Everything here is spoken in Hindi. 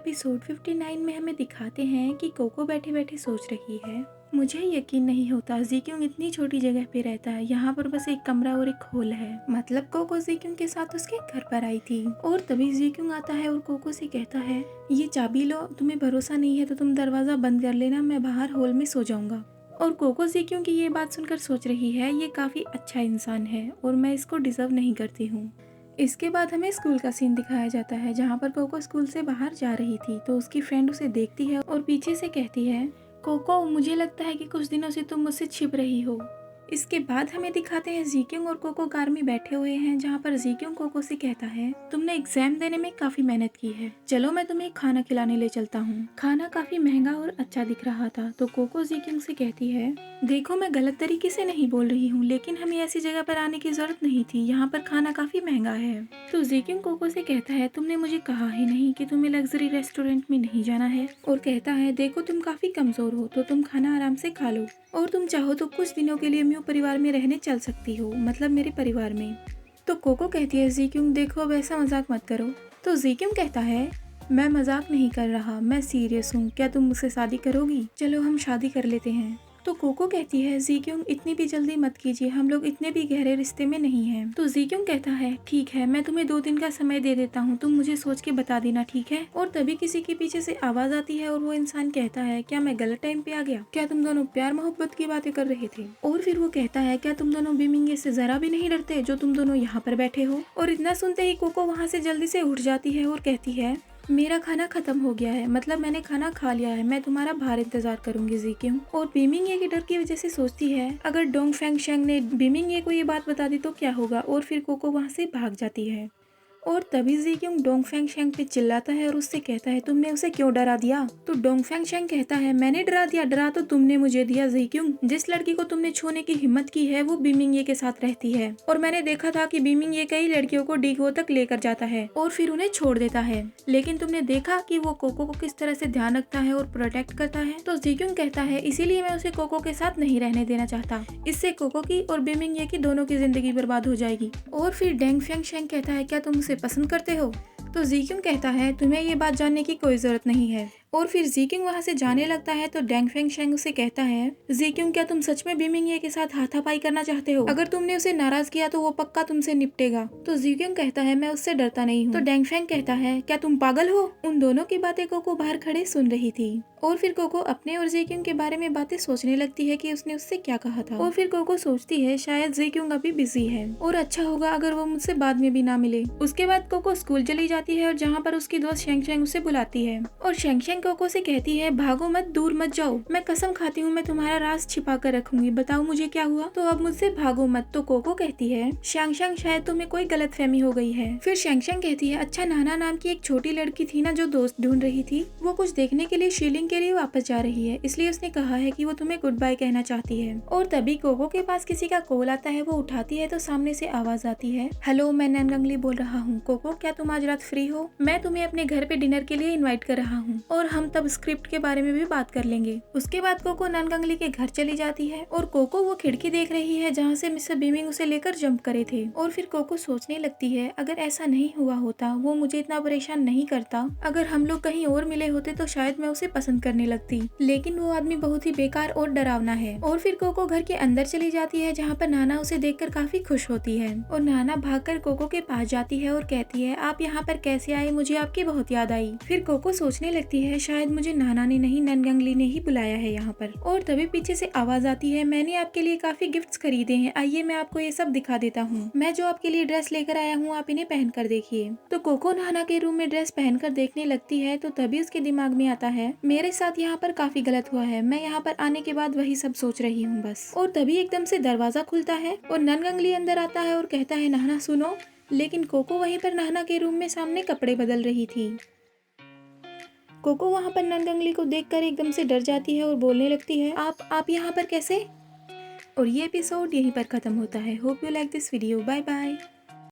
एपिसोड 59 में हमें दिखाते हैं कि कोको बैठे बैठे सोच रही है, मुझे यकीन नहीं होता ज़ीक्युंग इतनी छोटी जगह पे रहता है। यहाँ पर बस एक कमरा और एक हॉल है। मतलब कोको ज़ीक्युंग के साथ उसके घर पर आई थी और तभी ज़ीक्युंग आता है और कोको से कहता है, ये चाबी लो, तुम्हें भरोसा नहीं है तो तुम दरवाजा बंद कर लेना, मैं बाहर हॉल में सो जाऊंगा। और कोको ज़ीक्युंग की ये बात सुनकर सोच रही है, ये काफ़ी अच्छा इंसान है और मैं इसको डिजर्व नहीं करती हूँ। इसके बाद हमें स्कूल का सीन दिखाया जाता है जहाँ पर कोको स्कूल से बाहर जा रही थी तो उसकी फ्रेंड उसे देखती है और पीछे से कहती है, कोको मुझे लगता है कि कुछ दिनों से तुम मुझसे छिप रही हो। इसके बाद हमें दिखाते हैं ज़ीक्युंग और कोको कार में बैठे हुए हैं जहाँ पर ज़ीक्युंग कोको से कहता है, तुमने एग्जाम देने में काफी मेहनत की है, चलो मैं तुम्हें खाना खिलाने ले चलता हूँ। खाना काफी महंगा और अच्छा दिख रहा था तो कोको ज़ीक्युंग से कहती है, देखो मैं गलत तरीके से नहीं बोल रही हूँ, लेकिन हमें ऐसी जगह पर आने की जरूरत नहीं थी, यहाँ पर खाना काफी महंगा है। तो ज़ीक्युंग कोको से कहता है, तुमने मुझे कहा ही नहीं कि तुम्हें लग्जरी रेस्टोरेंट में नहीं जाना है। और कहता है, देखो तुम काफी कमजोर हो तो तुम खाना आराम से खा लो और तुम चाहो तो कुछ दिनों के लिए म्यू परिवार में रहने चल सकती हो, मतलब मेरे परिवार में। तो कोको कहती है, ज़ीक्युंग देखो अब ऐसा मजाक मत करो। तो ज़ीक्युंग कहता है, मैं मजाक नहीं कर रहा, मैं सीरियस हूँ, क्या तुम मुझसे शादी करोगी? चलो हम शादी कर लेते हैं। तो कोको कहती है, ज़ीक्युंग इतनी भी जल्दी मत कीजिए, हम लोग इतने भी गहरे रिश्ते में नहीं हैं। तो ज़ीक्युंग कहता है, ठीक है मैं तुम्हें 2 दिन का समय दे देता हूँ, तुम मुझे सोच के बता देना, ठीक है? और तभी किसी के पीछे से आवाज आती है और वो इंसान कहता है, क्या मैं गलत टाइम पे आ गया? क्या तुम दोनों प्यार मोहब्बत की बातें कर रहे थे? और फिर वो कहता है, क्या तुम दोनों बीमिंग से जरा भी नहीं डरते जो तुम दोनों यहाँ पर बैठे हो? और इतना सुनते ही कोको वहाँ से जल्दी से उठ जाती है और कहती है, मेरा खाना खत्म हो गया है, मतलब मैंने खाना खा लिया है, मैं तुम्हारा बाहर इंतजार करूंगी ज़ीक्युंग। और बीमिंग ये के डर की वजह से सोचती है, अगर डोंग फेंग शेंग ने बीमिंग ये को ये बात बता दी तो क्या होगा, और फिर कोको वहाँ से भाग जाती है। और तभी ज़ीक्युंग डोंग फेंग शेंग पे चिल्लाता है और उससे कहता है, तुमने उसे क्यों डरा दिया? तो डोंग फेंग शेंग कहता है, मैंने डरा दिया? डरा तो तुमने मुझे दिया ज़ीक्युंग। जिस लड़की को तुमने छूने की हिम्मत की है वो बीमिंग ये के साथ रहती है और मैंने देखा था कि बीमिंग ये कई लड़कियों को डीगो तक लेकर जाता है और फिर उन्हें छोड़ देता है, लेकिन तुमने देखा कि वो कोको को किस तरह से ध्यान रखता है और प्रोटेक्ट करता है। तो ज़ीक्युंग कहता है, इसीलिए मैं उसे कोको के साथ नहीं रहने देना चाहता, इससे कोको की और बीमिंग ये की दोनों की जिंदगी बर्बाद हो जाएगी। और फिर डेंग फेंग शेंग कहता है, क्या तुम उसे पसंद करते हो? तो ज़ीक्युंग कहता है, तुम्हें ये बात जानने की कोई जरूरत नहीं है। और फिर ज़ीक्युंग वहाँ से जाने लगता है तो डेंग फेंग शेंग उसे कहता है, ज़ीक्युंग क्या तुम सच में बीमिंग ये के साथ हाथापाई करना चाहते हो? अगर तुमने उसे नाराज किया तो वो पक्का तुमसे निपटेगा। तो ज़ीक्युंग कहता है, मैं उससे डरता नहीं हूँ। तो डेंग फेंग कहता है, क्या तुम पागल हो? उन दोनों की बातें कोको बाहर खड़े सुन रही थी और फिर कोको अपने और ज़ीक्युंग के बारे में बातें सोचने लगती है कि उसने उससे क्या कहा था। और फिर कोको सोचती है, शायद ज़ीक्युंग अभी बिजी है और अच्छा होगा अगर वो मुझसे बाद में भी ना मिले। उसके बाद कोको स्कूल चली जाती है और जहाँ पर उसकी दोस्त शेंग शेंग उसे बुलाती है और शेंग शेंग कोको से कहती है, भागो मत, दूर मत जाओ, मैं कसम खाती हूँ मैं तुम्हारा राज छिपा कर रखूंगी, बताओ मुझे क्या हुआ, तो अब मुझसे भागो मत। तो कोको कहती है, शेंग शेंग शायद तुम्हें कोई गलतफहमी हो गई है। फिर शेंग शेंग कहती है, अच्छा नाना नाम की एक छोटी लड़की थी ना जो दोस्त ढूंढ रही थी, वो कुछ देखने के लिए शीलिंग के लिए वापस जा रही है, इसलिए उसने कहा है कि वो तुम्हें गुड बाय कहना चाहती है। और तभी कोको के पास किसी का कॉल आता है, वो उठाती है तो सामने से आवाज आती है, हेलो मैं ननगंगली बोल रहा हूँ, कोको क्या तुम आज रात फ्री हो? मैं तुम्हें अपने घर पे डिनर के लिए इन्वाइट कर रहा हूँ और हम तब स्क्रिप्ट के बारे में भी बात कर लेंगे। उसके बाद कोको ननगंगली के घर चली जाती है और कोको वो खिड़की देख रही है जहाँ से मिस्टर बीमिंग उसे लेकर जंप करे थे। और फिर कोको सोचने लगती है, अगर ऐसा नहीं हुआ होता वो मुझे इतना परेशान नहीं करता, अगर हम लोग कहीं और मिले होते तो शायद मैं उसे पसंद करने लगती, लेकिन वो आदमी बहुत ही बेकार और डरावना है। और फिर कोको घर के अंदर चली जाती है जहाँ पर नाना उसे देखकर काफी खुश होती है और नाना भागकर कोको के पास जाती है और कहती है, आप यहाँ पर कैसे आए? मुझे आपकी बहुत याद आई। फिर कोको सोचने लगती है, शायद मुझे नाना ने नहीं ननगंगली ने ही बुलाया है यहाँ पर। और तभी पीछे से आवाज आती है, मैंने आपके लिए काफी गिफ्ट्स खरीदे हैं, आइए मैं आपको ये सब दिखा देता हूँ। मैं जो आपके लिए ड्रेस लेकर आया हूँ आप इन्हें पहन कर देखिए। तो कोको नाना के रूम में ड्रेस पहनकर देखने लगती है तो तभी उसके दिमाग में आता है, मेरे साथ यहाँ पर काफी गलत हुआ है, मैं यहाँ पर आने के बाद वही सब सोच रही हूँ बस। और तभी एकदम से दरवाजा खुलता है और ननगंगली अंदर आता है और कहता है, नाना सुनो। लेकिन कोको वहीं पर नाना के रूम में सामने कपड़े बदल रही थी। कोको वहाँ पर ननगंगली को देखकर एकदम से डर जाती है और बोलने लगती है, आप यहाँ पर कैसे? और ये एपिसोड यहीं पर खत्म होता है। Hope you like this video. Bye bye.